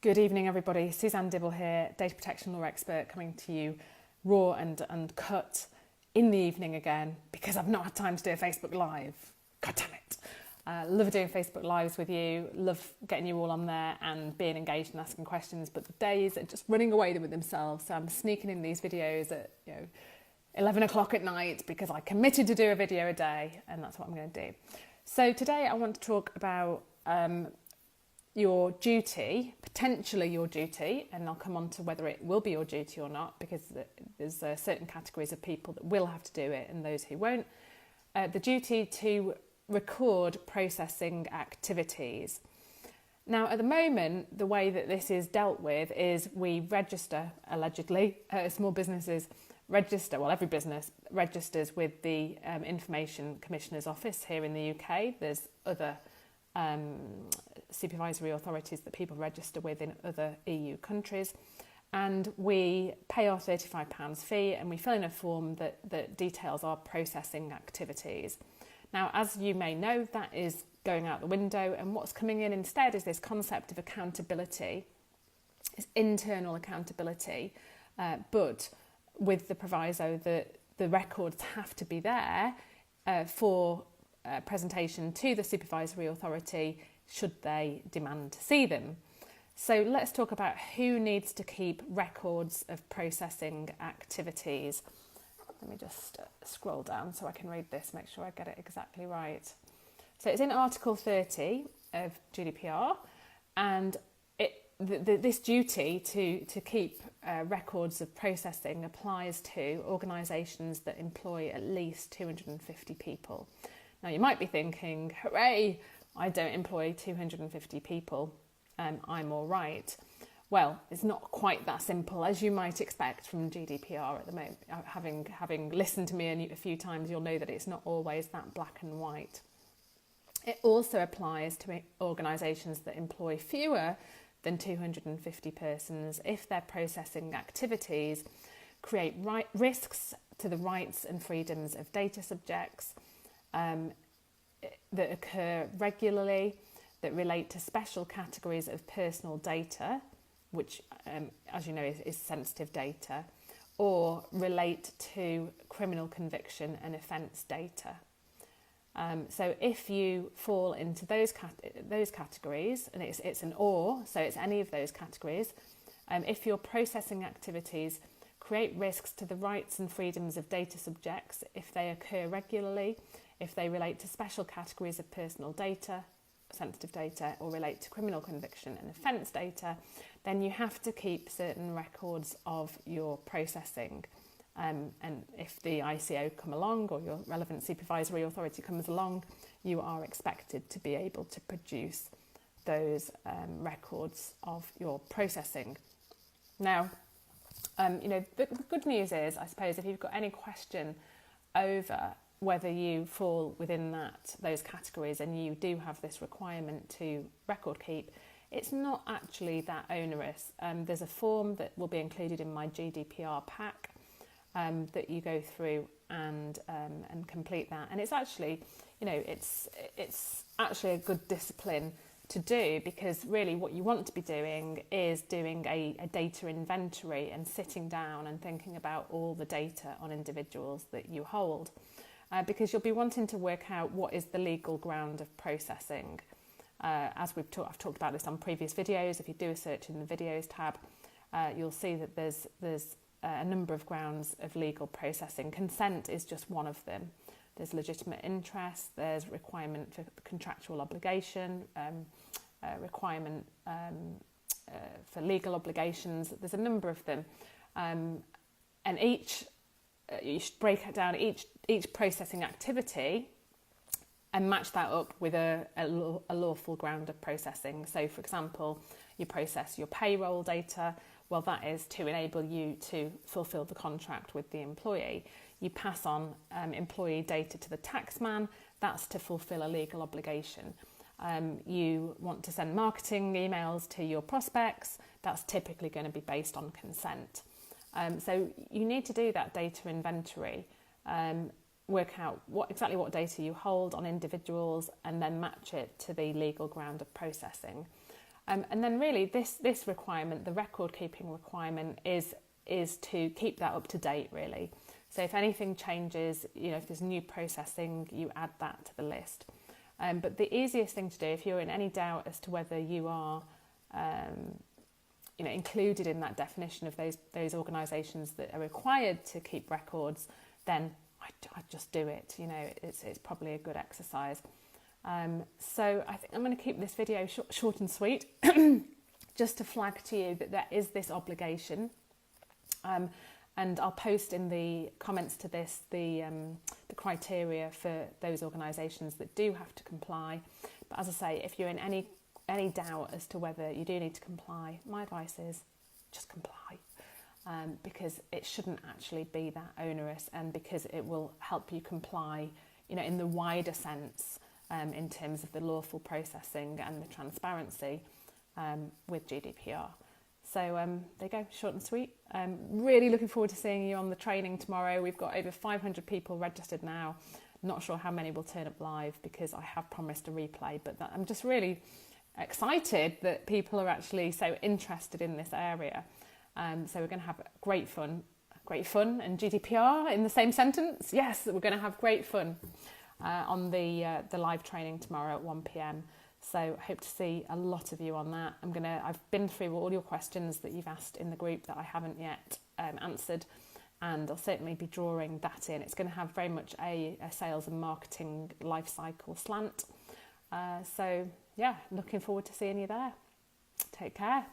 Good evening, everybody. Suzanne Dibble here, data protection law expert, coming to you raw and uncut in the evening again because I've not had time to do a Facebook Live. God damn it. Love doing Facebook Lives with you, love getting you all on there and being engaged and asking questions, but the days are just running away with themselves. So I'm sneaking in these videos at 11 o'clock at night because I committed to do a video a day, and that's what I'm going to do. So today I want to talk about your duty, potentially your duty, and I'll come on to whether it will be your duty or not, because there's certain categories of people that will have to do it and those who won't. The duty to record processing activities. Now, at the moment, the way that this is dealt with is we register, allegedly, small businesses register, well, every business registers with the Information Commissioner's Office here in the UK. There's other supervisory authorities that people register with in other EU countries, and we pay our £35 fee and we fill in a form that details our processing activities. Now, as you may know, that is going out the window, and what's coming in instead is this concept of accountability, it's internal accountability, but with the proviso that the records have to be there for presentation to the supervisory authority should they demand to see them. So let's talk about who needs to keep records of processing activities. Let me just scroll down so I can read this, make sure I get it exactly right. So it's in Article 30 of GDPR, and this duty to keep records of processing applies to organisations that employ at least 250 people. Now, you might be thinking, hooray, I don't employ 250 people, I'm all right. Well, it's not quite that simple, as you might expect from GDPR at the moment. Having listened to me a few times, you'll know that it's not always that black and white. It also applies to organisations that employ fewer than 250 persons if their processing activities create risks to the rights and freedoms of data subjects, that occur regularly, that relate to special categories of personal data, which, as you know, is sensitive data, or relate to criminal conviction and offence data. So if you fall into those categories, and it's an or, so it's any of those categories, if your processing activities create risks to the rights and freedoms of data subjects, if they occur regularly, if they relate to special categories of personal data, sensitive data, or relate to criminal conviction and offence data, then you have to keep certain records of your processing. And if the ICO come along or your relevant supervisory authority comes along, you are expected to be able to produce those records of your processing. Now, the good news is, I suppose, if you've got any question over whether you fall within those categories and you do have this requirement to record keep, it's not actually that onerous. There's a form that will be included in my GDPR pack that you go through and complete that. And it's actually, it's actually a good discipline to do, because really what you want to be doing is doing a data inventory and sitting down and thinking about all the data on individuals that you hold. Because you'll be wanting to work out what is the legal ground of processing. As I've talked about this on previous videos, if you do a search in the videos tab, you'll see that there's a number of grounds of legal processing. Consent is just one of them. There's legitimate interest, there's requirement for contractual obligation, requirement for legal obligations. There's a number of them. And you should break it down each processing activity and match that up with a lawful ground of processing. So, for example, you process your payroll data. Well, that is to enable you to fulfil the contract with the employee. You pass on employee data to the taxman. That's to fulfil a legal obligation. You want to send marketing emails to your prospects. That's typically going to be based on consent. So you need to do that data inventory, work out exactly what data you hold on individuals, and then match it to the legal ground of processing. And then really this requirement, the record keeping requirement, is to keep that up to date really. So if anything changes, if there's new processing, you add that to the list. But the easiest thing to do, if you're in any doubt as to whether you are included in that definition of those organisations that are required to keep records, then I just do it. It's probably a good exercise. So I think I'm going to keep this video short and sweet, just to flag to you that there is this obligation. And I'll post in the comments to this the criteria for those organisations that do have to comply. But as I say, if you're in any doubt as to whether you do need to comply, my advice is just comply, because it shouldn't actually be that onerous, and because it will help you comply, in the wider sense, in terms of the lawful processing and the transparency with GDPR. So there you go, short and sweet. Really looking forward to seeing you on the training tomorrow. We've got over 500 people registered now. Not sure how many will turn up live because I have promised a replay, but I'm just really excited that people are actually so interested in this area. So we're going to have great fun and GDPR in the same sentence. Yes, we're going to have great fun on the live training tomorrow at 1 p.m. So hope to see a lot of you on that. I've been through all your questions that you've asked in the group that I haven't yet answered, and I'll certainly be drawing that in. It's going to have very much a sales and marketing life cycle slant. So yeah, looking forward to seeing you there. Take care.